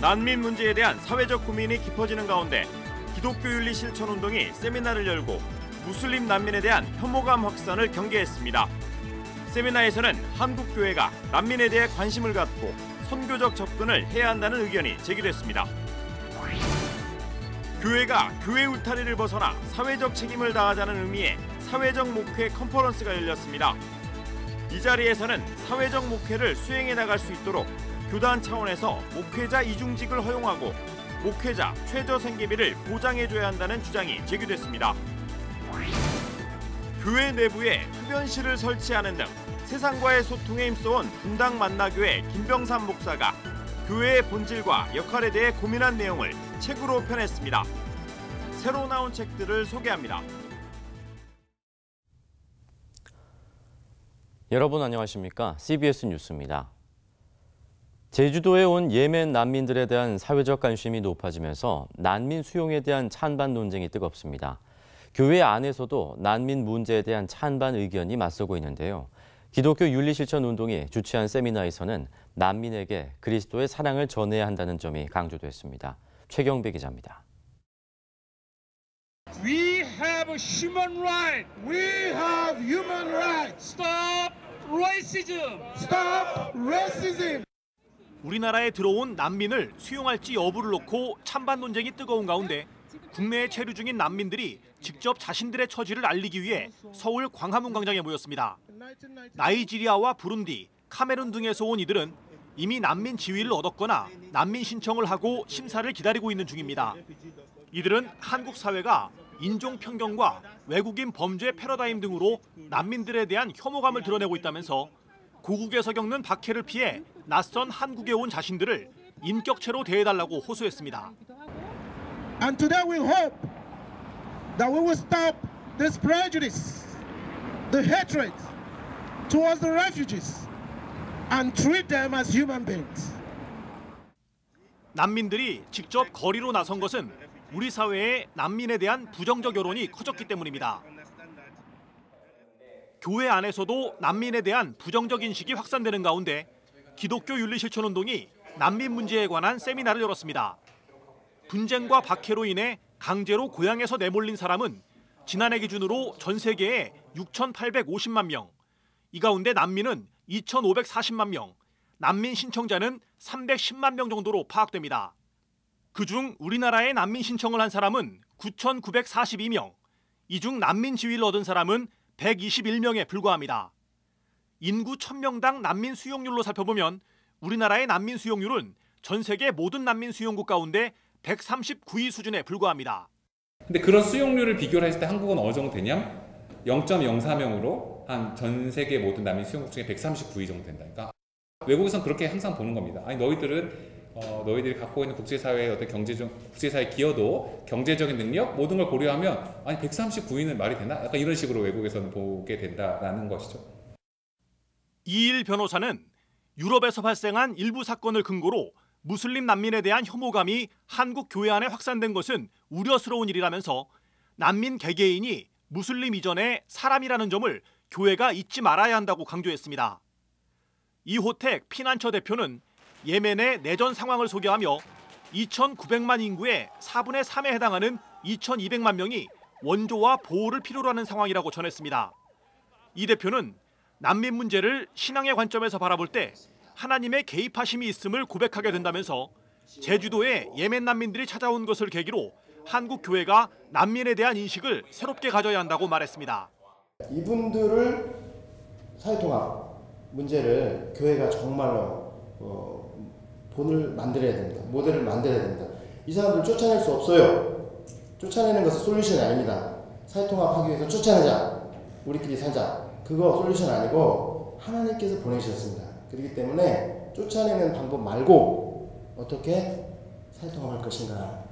난민 문제에 대한 사회적 고민이 깊어지는 가운데 기독교윤리 실천운동이 세미나를 열고 무슬림 난민에 대한 혐오감 확산을 경계했습니다. 세미나에서는 한국교회가 난민에 대해 관심을 갖고 선교적 접근을 해야 한다는 의견이 제기됐습니다. 교회가 교회 울타리를 벗어나 사회적 책임을 다하자는 의미의 사회적 목회 컨퍼런스가 열렸습니다. 이 자리에서는 사회적 목회를 수행해 나갈 수 있도록 교단 차원에서 목회자 이중직을 허용하고 목회자 최저 생계비를 보장해줘야 한다는 주장이 제기됐습니다. 교회 내부에 흡연실을 설치하는 등 세상과의 소통에 힘써온 분당 만나교회 김병삼 목사가 교회의 본질과 역할에 대해 고민한 내용을 책으로 펴냈습니다. 새로 나온 책들을 소개합니다. 여러분 안녕하십니까? CBS 뉴스입니다. 제주도에 온 예멘 난민들에 대한 사회적 관심이 높아지면서 난민 수용에 대한 찬반 논쟁이 뜨겁습니다. 교회 안에서도 난민 문제에 대한 찬반 의견이 맞서고 있는데요. 기독교 윤리실천운동이 주최한 세미나에서는 난민에게 그리스도의 사랑을 전해야 한다는 점이 강조됐습니다. 최경배 기자입니다. We have human rights. We have human rights. Stop racism. Stop racism. 우리나라에 들어온 난민을 수용할지 여부를 놓고 찬반 논쟁이 뜨거운 가운데 국내에 체류 중인 난민들이 직접 자신들의 처지를 알리기 위해 서울 광화문 광장에 모였습니다. 나이지리아와 부룬디, 카메룬 등에서 온 이들은 이미 난민 지위를 얻었거나 난민 신청을 하고 심사를 기다리고 있는 중입니다. 이들은 한국 사회가 인종편견과 외국인 범죄 패러다임 등으로 난민들에 대한 혐오감을 드러내고 있다면서 고국에서 겪는 박해를 피해 낯선 한국에 온 자신들을 인격체로 대해달라고 호소했습니다. And today we hope that we will stop this prejudice, the hatred towards the refugees, and treat them as human beings. 난민들이 직접 거리로 나선 것은 우리 사회에 난민에 대한 부정적 여론이 커졌기 때문입니다. 교회 안에서도 난민에 대한 부정적 인식이 확산되는 가운데 기독교 윤리실천운동이 난민 문제에 관한 세미나를 열었습니다. 분쟁과 박해로 인해 강제로 고향에서 내몰린 사람은 지난해 기준으로 전 세계에 6,850만 명, 이 가운데 난민은 2,540만 명, 난민 신청자는 310만 명 정도로 파악됩니다. 그중 우리나라에 난민 신청을 한 사람은 9,942명, 이 중 난민 지위를 얻은 사람은 121명에 불과합니다. 인구 1,000명당 난민 수용률로 살펴보면 우리나라의 난민 수용률은 전 세계 모든 난민 수용국 가운데 139위 수준에 불과합니다. 근데 그런 수용률을 비교를 했을 때 한국은 어느 정도 되냐? 0.04명으로 한 전 세계 모든 난민 수용국 중에 139위 정도 된다니까. 외국에서는 그렇게 항상 보는 겁니다. 아니 너희들이 갖고 있는 국제사회의 어떤 국제사회 기여도, 경제적인 능력 모든 걸 고려하면 아니 139위는 말이 되나? 약간 이런 식으로 외국에서는 보게 된다라는 것이죠. 이일 변호사는 유럽에서 발생한 일부 사건을 근거로 무슬림 난민에 대한 혐오감이 한국 교회 안에 확산된 것은 우려스러운 일이라면서 난민 개개인이 무슬림 이전에 사람이라는 점을 교회가 잊지 말아야 한다고 강조했습니다. 이호택 피난처 대표는 예멘의 내전 상황을 소개하며 2,900만 인구의 4분의 3에 해당하는 2,200만 명이 원조와 보호를 필요로 하는 상황이라고 전했습니다. 이 대표는 난민 문제를 신앙의 관점에서 바라볼 때 하나님의 개입하심이 있음을 고백하게 된다면서 제주도에 예멘 난민들이 찾아온 것을 계기로 한국 교회가 난민에 대한 인식을 새롭게 가져야 한다고 말했습니다. 이분들을 사회통합 문제를 교회가 정말로 본을 만들어야 됩니다. 모델을 만들어야 됩니다. 이 사람들 쫓아낼 수 없어요. 쫓아내는 것은 솔루션이 아닙니다. 사회통합하기 위해서 쫓아내자. 우리끼리 살자. 그거 솔루션 아니고 하나님께서 보내주셨습니다. 그렇기 때문에 쫓아내는 방법 말고 어떻게 사회통합할 것인가.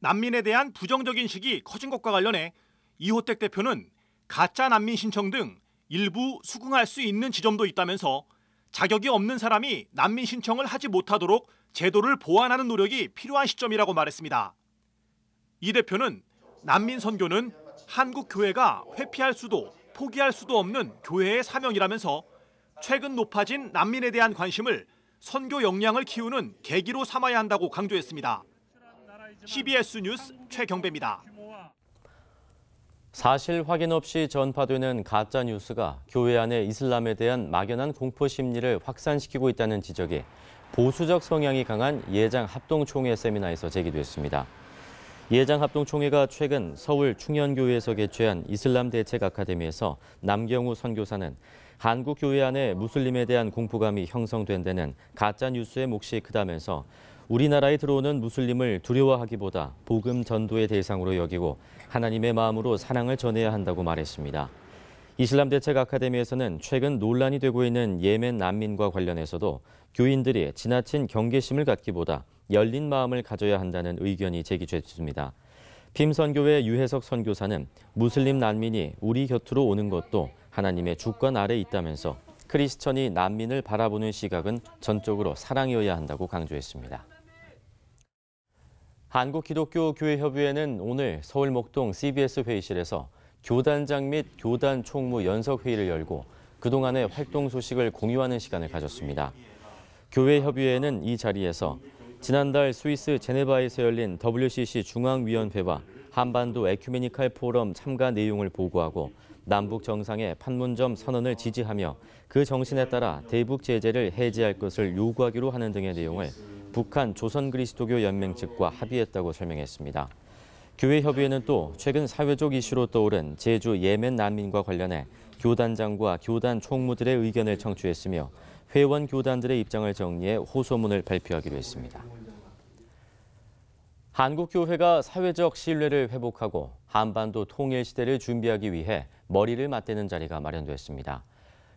난민에 대한 부정적 인식이 커진 것과 관련해 이호택 대표는 가짜 난민 신청 등 일부 수긍할 수 있는 지점도 있다면서 자격이 없는 사람이 난민 신청을 하지 못하도록 제도를 보완하는 노력이 필요한 시점이라고 말했습니다. 이 대표는 난민 선교는 한국 교회가 회피할 수도 포기할 수도 없는 교회의 사명이라면서 최근 높아진 난민에 대한 관심을 선교 역량을 키우는 계기로 삼아야 한다고 강조했습니다. CBS 뉴스 최경배입니다. 사실 확인 없이 전파되는 가짜 뉴스가 교회 안의 이슬람에 대한 막연한 공포 심리를 확산시키고 있다는 지적이 보수적 성향이 강한 예장합동총회 세미나에서 제기됐습니다. 예장합동총회가 최근 서울 충현교회에서 개최한 이슬람 대책 아카데미에서 남경우 선교사는 한국 교회 안에 무슬림에 대한 공포감이 형성된 데는 가짜 뉴스의 몫이 크다면서 우리나라에 들어오는 무슬림을 두려워하기보다 복음 전도의 대상으로 여기고 하나님의 마음으로 사랑을 전해야 한다고 말했습니다. 이슬람 대책 아카데미에서는 최근 논란이 되고 있는 예멘 난민과 관련해서도 교인들이 지나친 경계심을 갖기보다 열린 마음을 가져야 한다는 의견이 제기됐습니다. 핌선교회 유혜석 선교사는 무슬림 난민이 우리 곁으로 오는 것도 하나님의 주권 아래 있다면서 크리스천이 난민을 바라보는 시각은 전적으로 사랑이어야 한다고 강조했습니다. 한국기독교교회협의회는 오늘 서울 목동 CBS 회의실에서 교단장 및 교단 총무 연석회의를 열고 그동안의 활동 소식을 공유하는 시간을 가졌습니다. 교회협의회는 이 자리에서 지난달 스위스 제네바에서 열린 WCC 중앙위원회와 한반도 에큐메니칼 포럼 참가 내용을 보고하고 남북 정상의 판문점 선언을 지지하며 그 정신에 따라 대북 제재를 해제할 것을 요구하기로 하는 등의 내용을 북한 조선그리스도교 연맹 측과 합의했다고 설명했습니다. 교회협의회는 또 최근 사회적 이슈로 떠오른 제주 예멘 난민과 관련해 교단장과 교단 총무들의 의견을 청취했으며 회원 교단들의 입장을 정리해 호소문을 발표하기로 했습니다. 한국교회가 사회적 신뢰를 회복하고 한반도 통일 시대를 준비하기 위해 머리를 맞대는 자리가 마련됐습니다.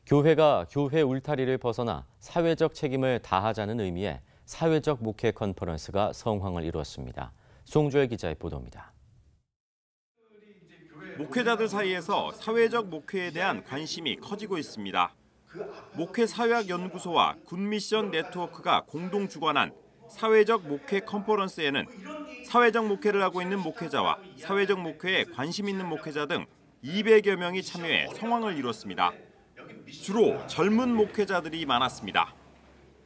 교회가 교회 울타리를 벗어나 사회적 책임을 다하자는 의미의 사회적 목회 컨퍼런스가 성황을 이루었습니다. 송주열 기자의 보도입니다. 목회자들 사이에서 사회적 목회에 대한 관심이 커지고 있습니다. 목회사회학연구소와 굿미션 네트워크가 공동 주관한 사회적 목회 컨퍼런스에는 사회적 목회를 하고 있는 목회자와 사회적 목회에 관심 있는 목회자 등 200여 명이 참여해 성황을 이뤘습니다. 주로 젊은 목회자들이 많았습니다.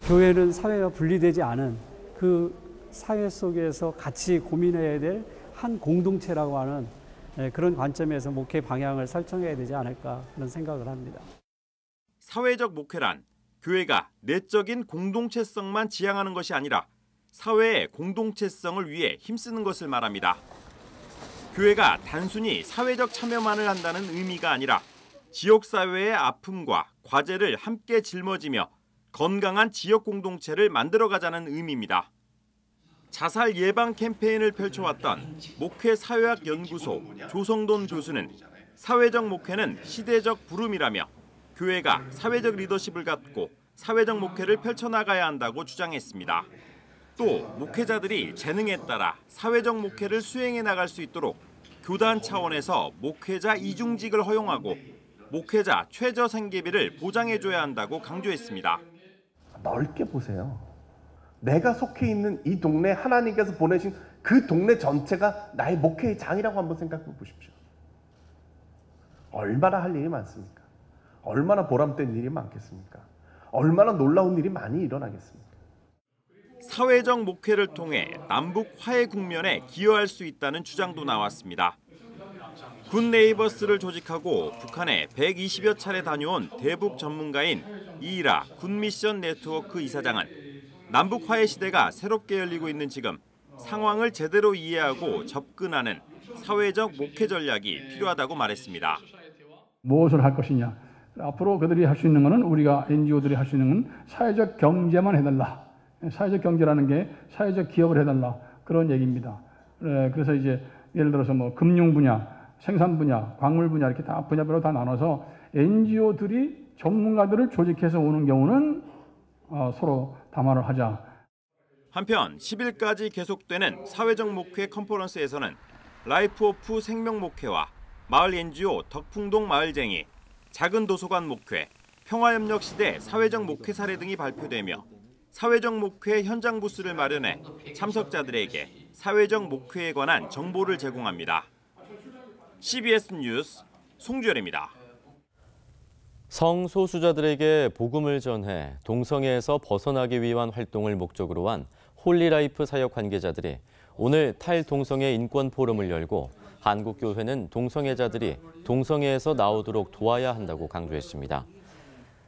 교회는 사회와 분리되지 않은 그 사회 속에서 같이 고민해야 될 한 공동체라고 하는 그런 관점에서 목회 방향을 설정해야 되지 않을까 그런 생각을 합니다. 사회적 목회란 교회가 내적인 공동체성만 지향하는 것이 아니라 사회의 공동체성을 위해 힘쓰는 것을 말합니다. 교회가 단순히 사회적 참여만을 한다는 의미가 아니라 지역사회의 아픔과 과제를 함께 짊어지며 건강한 지역 공동체를 만들어가자는 의미입니다. 자살 예방 캠페인을 펼쳐왔던 목회사회학연구소 조성돈 교수는 사회적 목회는 시대적 부름이라며 교회가 사회적 리더십을 갖고 사회적 목회를 펼쳐나가야 한다고 주장했습니다. 또 목회자들이 재능에 따라 사회적 목회를 수행해 나갈 수 있도록 교단 차원에서 목회자 이중직을 허용하고 목회자 최저 생계비를 보장해줘야 한다고 강조했습니다. 넓게 보세요. 내가 속해 있는 이 동네 하나님께서 보내신 그 동네 전체가 나의 목회의 장이라고 한번 생각해 보십시오. 얼마나 할 일이 많습니까? 얼마나 보람된 일이 많겠습니까? 얼마나 놀라운 일이 많이 일어나겠습니까? 사회적 목회를 통해 남북 화해 국면에 기여할 수 있다는 주장도 나왔습니다. 굿네이버스를 조직하고 북한에 120여 차례 다녀온 대북 전문가인 이이라 굿미션 네트워크 이사장은 남북 화해 시대가 새롭게 열리고 있는 지금 상황을 제대로 이해하고 접근하는 사회적 목회 전략이 필요하다고 말했습니다. 무엇을 할 것이냐. 앞으로 그들이 할 수 있는 것은 우리가 NGO들이 할 수 있는 건 사회적 경제만 해달라. 사회적 경제라는 게 사회적 기업을 해달라. 그런 얘기입니다. 그래서 이제 예를 들어서 뭐 금융 분야, 생산 분야, 광물 분야 이렇게 다 분야별로 다 나눠서 NGO들이 전문가들을 조직해서 오는 경우는 서로 담화를 하자. 한편 10일까지 계속되는 사회적 목회 컨퍼런스에서는 라이프 오프 생명 목회와 마을 NGO 덕풍동 마을쟁이, 작은 도서관 목회, 평화협력 시대 사회적 목회 사례 등이 발표되며 사회적 목회 현장 부스를 마련해 참석자들에게 사회적 목회에 관한 정보를 제공합니다. CBS 뉴스 송주열입니다. 성소수자들에게 복음을 전해 동성애에서 벗어나기 위한 활동을 목적으로 한 홀리라이프 사역 관계자들이 오늘 탈동성애 인권 포럼을 열고 한국교회는 동성애자들이 동성애에서 나오도록 도와야 한다고 강조했습니다.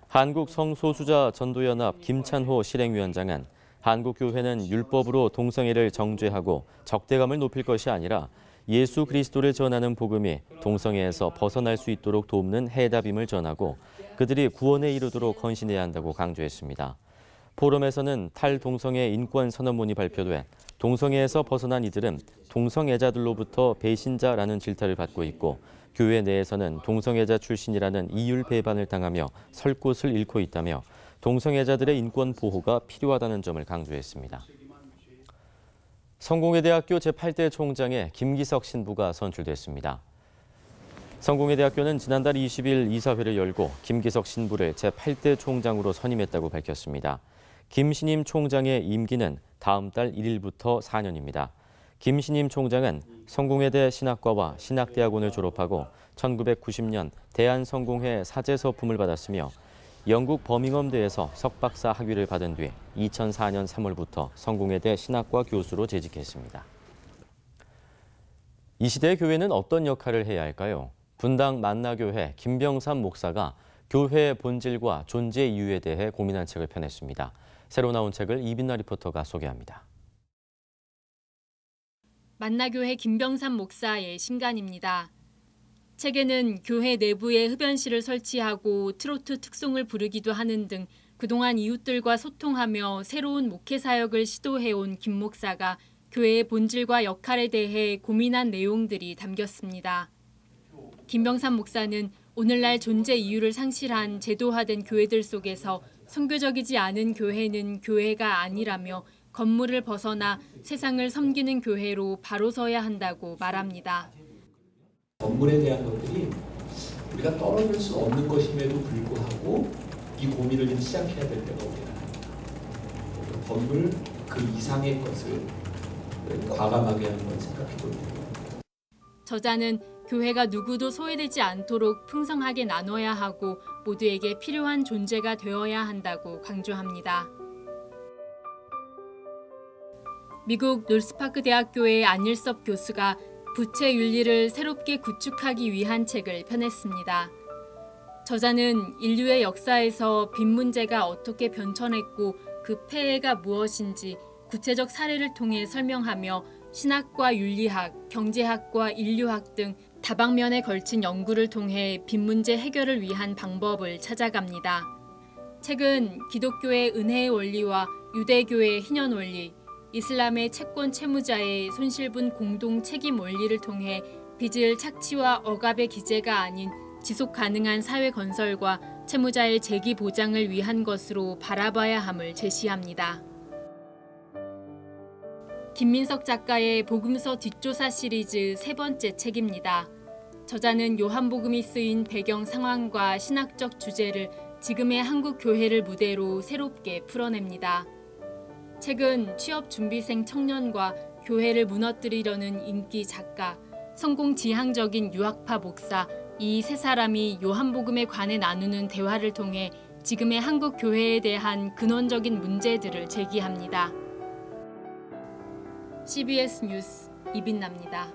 한국성소수자 전도연합 김찬호 실행위원장은 한국교회는 율법으로 동성애를 정죄하고 적대감을 높일 것이 아니라 예수 그리스도를 전하는 복음이 동성애에서 벗어날 수 있도록 돕는 해답임을 전하고 그들이 구원에 이르도록 헌신해야 한다고 강조했습니다. 포럼에서는 탈동성애 인권 선언문이 발표돼 동성애에서 벗어난 이들은 동성애자들로부터 배신자라는 질타를 받고 있고 교회 내에서는 동성애자 출신이라는 이율 배반을 당하며 설 곳을 잃고 있다며 동성애자들의 인권 보호가 필요하다는 점을 강조했습니다. 성공회대학교 제8대 총장에 김기석 신부가 선출됐습니다. 성공회대학교는 지난달 20일 이사회를 열고 김기석 신부를 제8대 총장으로 선임했다고 밝혔습니다. 김 신임 총장의 임기는 다음 달 1일부터 4년입니다. 김 신임 총장은 성공회대 신학과와 신학대학원을 졸업하고 1990년 대한성공회 사제서품을 받았으며 영국 버밍엄대에서 석박사 학위를 받은 뒤 2004년 3월부터 성공회대 신학과 교수로 재직했습니다. 이 시대의 교회는 어떤 역할을 해야 할까요? 분당 만나교회 김병삼 목사가 교회의 본질과 존재 이유에 대해 고민한 책을 펴냈습니다. 새로 나온 책을 이빈나 리포터가 소개합니다. 만나교회 김병삼 목사의 신간입니다. 책에는 교회 내부에 흡연실을 설치하고 트로트 특송을 부르기도 하는 등 그동안 이웃들과 소통하며 새로운 목회 사역을 시도해온 김 목사가 교회의 본질과 역할에 대해 고민한 내용들이 담겼습니다. 김병삼 목사는 오늘날 존재 이유를 상실한 제도화된 교회들 속에서 선교적이지 않은 교회는 교회가 아니라며 건물을 벗어나 세상을 섬기는 교회로 바로 서야 한다고 말합니다. 건물에 대한 것들이 우리가 떨어질 수 없는 것임에도 불구하고 이 고민을 좀 시작해야 될 때가 오리라. 건물 그 이상의 것을 과감하게 하는 걸 생각해 봅니다. 저자는 교회가 누구도 소외되지 않도록 풍성하게 나눠야 하고 모두에게 필요한 존재가 되어야 한다고 강조합니다. 미국 놀스파크 대학교의 안일섭 교수가 부채 윤리를 새롭게 구축하기 위한 책을 펴냈습니다. 저자는 인류의 역사에서 빚 문제가 어떻게 변천했고 그 폐해가 무엇인지 구체적 사례를 통해 설명하며 신학과 윤리학, 경제학과 인류학 등 다방면에 걸친 연구를 통해 빚 문제 해결을 위한 방법을 찾아갑니다. 책은 기독교의 은혜의 원리와 유대교의 희년 원리, 이슬람의 채권 채무자의 손실분 공동 책임 원리를 통해 빚을 착취와 억압의 기제가 아닌 지속 가능한 사회 건설과 채무자의 재기 보장을 위한 것으로 바라봐야 함을 제시합니다. 김민석 작가의 복음서 뒷조사 시리즈 세 번째 책입니다. 저자는 요한복음이 쓰인 배경 상황과 신학적 주제를 지금의 한국 교회를 무대로 새롭게 풀어냅니다. 책은 취업준비생 청년과 교회를 무너뜨리려는 인기 작가, 성공지향적인 유학파 목사, 이 세 사람이 요한복음에 관해 나누는 대화를 통해 지금의 한국 교회에 대한 근원적인 문제들을 제기합니다. CBS 뉴스 이빈나입니다.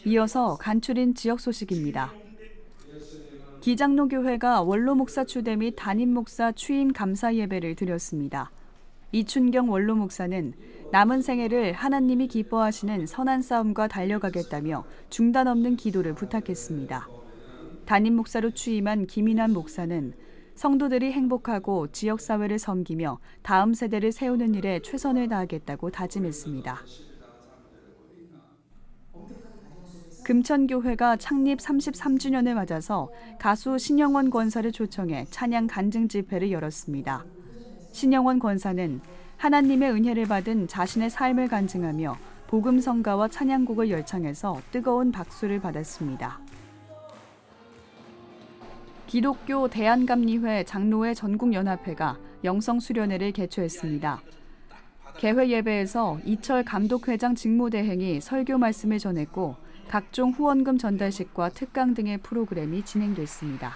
이어서 간추린 지역 소식입니다. 기장로교회가 원로 목사 추대 및 담임 목사 취임 감사 예배를 드렸습니다. 이춘경 원로 목사는 남은 생애를 하나님이 기뻐하시는 선한 싸움과 달려가겠다며 중단 없는 기도를 부탁했습니다. 담임 목사로 취임한 김인환 목사는 성도들이 행복하고 지역사회를 섬기며 다음 세대를 세우는 일에 최선을 다하겠다고 다짐했습니다. 금천교회가 창립 33주년을 맞아서 가수 신영원 권사를 초청해 찬양 간증 집회를 열었습니다. 신영원 권사는 하나님의 은혜를 받은 자신의 삶을 간증하며 복음 성가와 찬양곡을 열창해서 뜨거운 박수를 받았습니다. 기독교 대한감리회 장로회 전국연합회가 영성수련회를 개최했습니다. 개회 예배에서 이철 감독회장 직무대행이 설교 말씀을 전했고 각종 후원금 전달식과 특강 등의 프로그램이 진행됐습니다.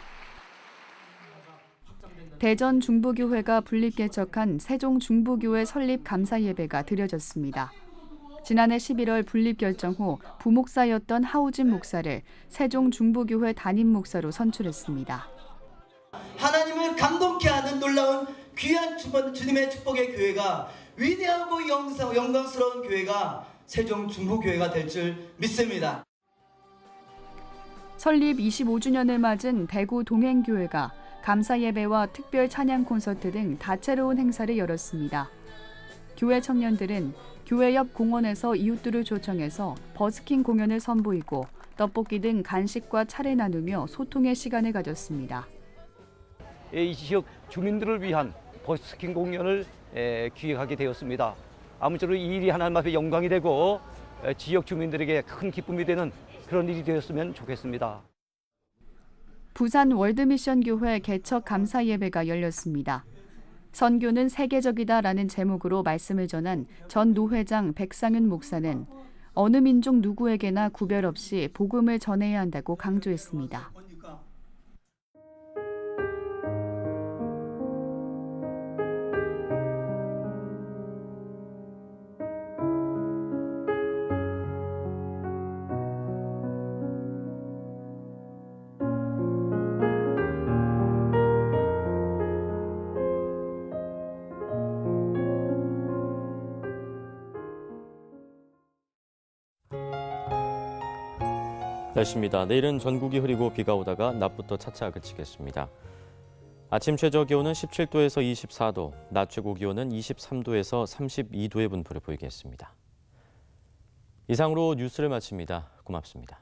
대전 중부교회가 분립개척한 세종중부교회 설립 감사 예배가 드려졌습니다. 지난해 11월 분립 결정 후 부목사였던 하우진 목사를 세종중부교회 담임 목사로 선출했습니다. 하나님을 감동케 하는 놀라운 귀한 주님의 축복의 교회가 위대하고 영광스러운 교회가 세종중부교회가 될 줄 믿습니다. 설립 25주년을 맞은 대구 동행교회가 감사 예배와 특별 찬양 콘서트 등 다채로운 행사를 열었습니다. 교회 청년들은 교회 옆 공원에서 이웃들을 초청해서 버스킹 공연을 선보이고 떡볶이 등 간식과 차를 나누며 소통의 시간을 가졌습니다. 이 지역 주민들을 위한 버스킹 공연을 기획하게 되었습니다. 아무쪼록 이 일이 하나님 앞에 영광이 되고 지역 주민들에게 큰 기쁨이 되는 그런 일이 되었으면 좋겠습니다. 부산 월드미션교회 개척 감사 예배가 열렸습니다. 선교는 세계적이다라는 제목으로 말씀을 전한 전 노회장 백상윤 목사는 어느 민족 누구에게나 구별 없이 복음을 전해야 한다고 강조했습니다. 날씨입니다. 내일은 전국이 흐리고 비가 오다가 낮부터 차차 그치겠습니다. 아침 최저 기온은 17도에서 24도, 낮 최고 기온은 23도에서 32도의 분포를 보이겠습니다. 이상으로 뉴스를 마칩니다. 고맙습니다.